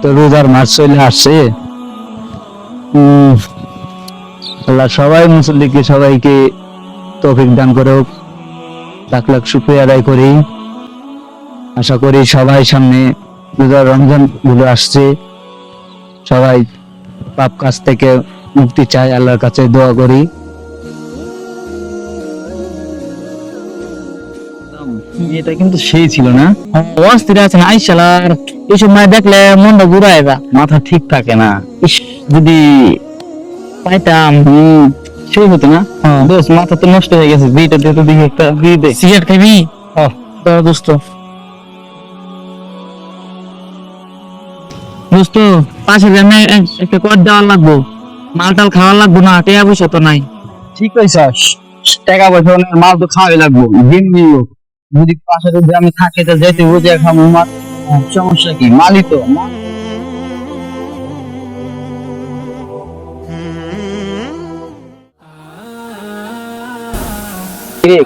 তো রোজার মাস চলে আসছে। আল্লাহ সবাই মুসল্লিকে সবাইকে তৌফিক দান করো, লাখ লাখ শুকরিয়া আদায় করি। আশা করি সবাই সামনে রোজার রমজান গুলো আসছে, সবাই পাপ কাজ থেকে মুক্তি চাই, আল্লাহর কাছে দোয়া করি। এটা কিন্তু সেই ছিল না, অস্থির আছে না আইসালার এই সময় দেখলে মনটা ঘুরায় যা, মাথা ঠিক থাকে না। যদি পাইতাম সেই হতো না। দোস্ত মাথা তো নষ্ট হয়ে গেছে, বিটা দিয়ে তো দেখি একটা বিয়ে দে। সিগারেট খাবি? দোস্ত দোস্ত পাশে গ্রামে একটা কর দেওয়ার লাগবো, মালটাল খাওয়ার লাগবো না, টাকা পয়সা তো নাই। ঠিক কইছস, টাকা পয়সা মাল তো খাওয়াই লাগবো। দিন নিল যদি পাশে গ্রামে থাকে তো যেতে বুঝে খাবো, মাল সমস্যা কি, মালই তো।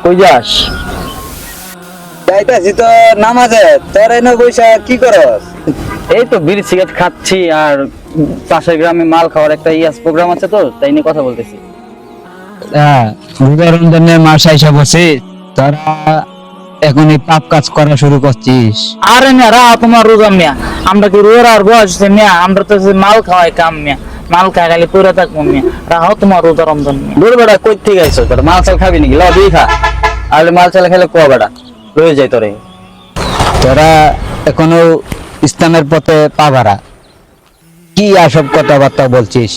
কই যাস? যাইতাছি তো নামাজে, তোর এনে বইসা কি করস? এই তো বিড়ি সিগারেট খাচ্ছি, আর পাশের গ্রামে মাল খাওয়ার একটা প্রোগ্রাম আছে, তো তাই নিয়ে কথা বলতেছি। রোজা রমজানের মাস আইসা বসে, তারা এখন এই পাপ কাজ করা শুরু করছিস? আরে না রা তোমার রোজা মিয়া, আমরা কি রোজার আর বয়স মিয়া, আমরা তো মাল খাওয়াই কাম মিয়া, মাল খাই খালি পুরা থাকবো মিয়া, রাহো তোমার রোজা রমজান মিয়া। দূর বেড়া, কই থেকে আইছো? তোর মাল চাল খাবি নাকি? ল দুই খা, আর মাল চাল খেলে কো বেড়া রয়ে যায় তোরে। তোরা এখনো ইসলামের পথে পা বাড়া, কি আসব কথাবার্তা বলছিস?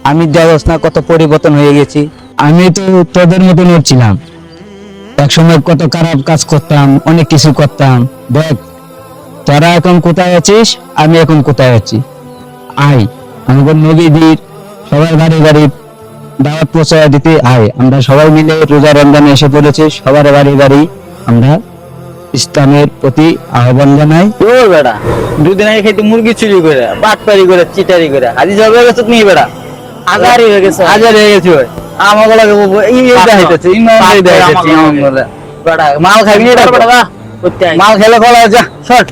আমি দেখছ না কত পরিবর্তন হয়ে গেছি। আমি তো তোদের মতন ছিলাম, একসময় কত খারাপ কাজ করতাম, অনেক কিছু করতাম। দেখ তোরা এখন কোথায় আছিস, আমি এখন কোথায় আছি। আয় আমাদের নবীদের সবাই বাড়ি বাড়ি দাওয়াত পৌঁছায় দিতে আয়। আমরা সবাই মিলে রোজা রমজানে এসে পড়েছি, সবার বাড়ি বাড়ি আমরা ইসলামের প্রতি আহ্বান জানাই। ও বেড়া দুদিন আগে খাইতে মুরগি চুরি করে, বাটপারি করে, চিটারি করে, হাজি যাবে গেছে তুমি বেড়া, আজারি হয়ে গেছে, আজার হয়ে গেছে। ওই আমাকে লাগে এই দেখাইতেছে, ইনভাইট দেখাইতেছে আমাকে বেড়া মাল খাবি না বেড়া মাল খেলে ফলা যা শর্ট,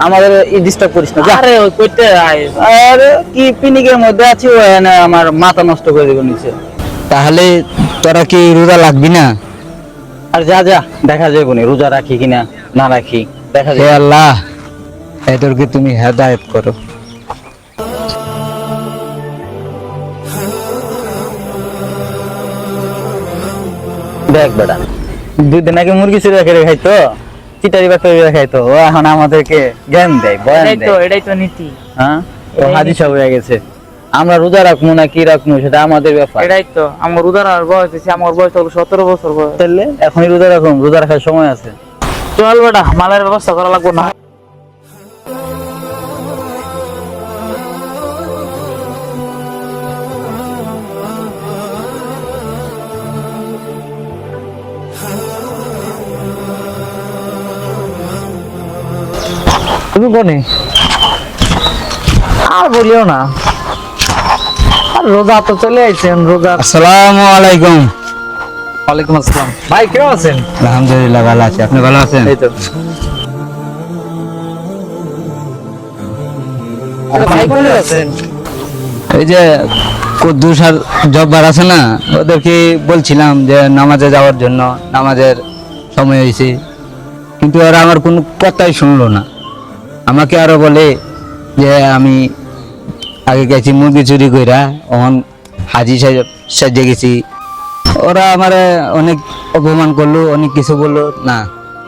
আমাদের ডিস্টার্ব করিস না। আরে ওই কইতে আয়, আরে কি পিনিকের মধ্যে আছি, ও এনে আমার মাথা নষ্ট করে দেবো নিচে। তাহলে তোরা কি রোজা লাগবি না? আর যা যা দেখা যাবে নি রোজা রাখি কিনা না রাখি, দেখা যাবে। আল্লাহ এদেরকে তুমি হেদায়েত করো। দেখ বেটা, দুদিন আগে মুরগি চুরি রেখে খাইতো, চিটারি বাটারি খাইতো, ও এখন আমাদেরকে জ্ঞান দেয়, বয়ান দেয়। এটাই তো নীতি। হ্যাঁ, ও হাজি সাহেব হয়ে গেছে। আমরা রোজা রাখবো না কি রাখবো সেটা আমাদের ব্যাপার। এটাই তো আমার রোজার আর বয়স হয়েছে, আমার বয়স হলো 17 বছর বয়স। তাহলে এখনই রোজা রাখুন, রোজা রাখার সময় আছে। চল বেটা, মালের ব্যবস্থা করা লাগবো না। তুমি কোনে? আর বলিও না, আর রোজা তো চলে আইছেন। রোজা আসসালামু আলাইকুম। ওয়ালাইকুম আসসালাম। ভাই কেমন আছেন? আলহামদুলিল্লাহ ভালো আছি, আপনি ভালো আছেন? এই তো ভাই কোনে আছেন? এই যে কুদ্দুস আর জব্বার আছে না, ওদেরকে বলছিলাম যে নামাজে যাওয়ার জন্য, নামাজের সময় হয়েছে, কিন্তু ওরা আমার কোনো কথাই শুনলো না। আমাকে আরো বলে যে আমি আগে গেছি মুরগি চুরি কইরা, এখন হাজি সাজে গেছি। ওরা আমার অনেক অপমান করলো, অনেক কিছু বললো না,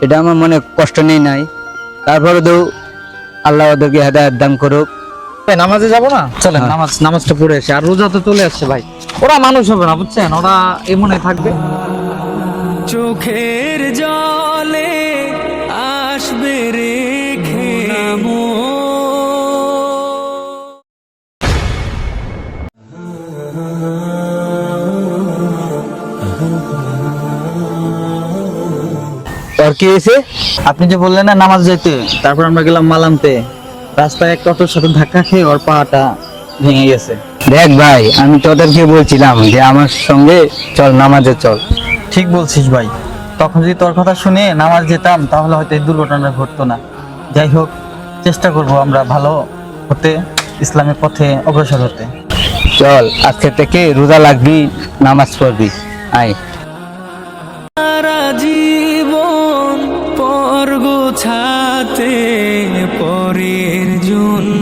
এটা আমার মনে কষ্ট নেই নাই। তারপরে তো আল্লাহ ওদেরকে হেদায়েত দান করুক। নামাজে যাবো না, চলেন নামাজটা পড়ে আসে। আর রোজা তো চলে আসছে ভাই, ওরা মানুষ হবে না বুঝছেন, ওরা এমনই থাকবে। চোখের জলে আসবে রেখে আর কি হয়েছে? আপনি যে বললেন না নামাজ যাইতে, তারপর আমরা গেলাম মাল আনতে, রাস্তায় একটা অটোর সাথে ধাক্কা খেয়ে ওর পাটা ভেঙে গেছে। দেখ ভাই, আমি তোদেরকে বলছিলাম যে আমার সঙ্গে চল, নামাজে চল। ঠিক বলছিস ভাই, তখন যদি তোর কথা শুনে নামাজ যেতাম তাহলে হয়তো এই দুর্ঘটনা ঘটতো না। যাই হোক, চেষ্টা করব আমরা ভালো হতে, ইসলামের পথে অগ্রসর হতে। চল আজকে থেকে রোজা লাগবি, নামাজ পড়বি, আয়। সারা জীবন পর গোছাতে পরের জন্য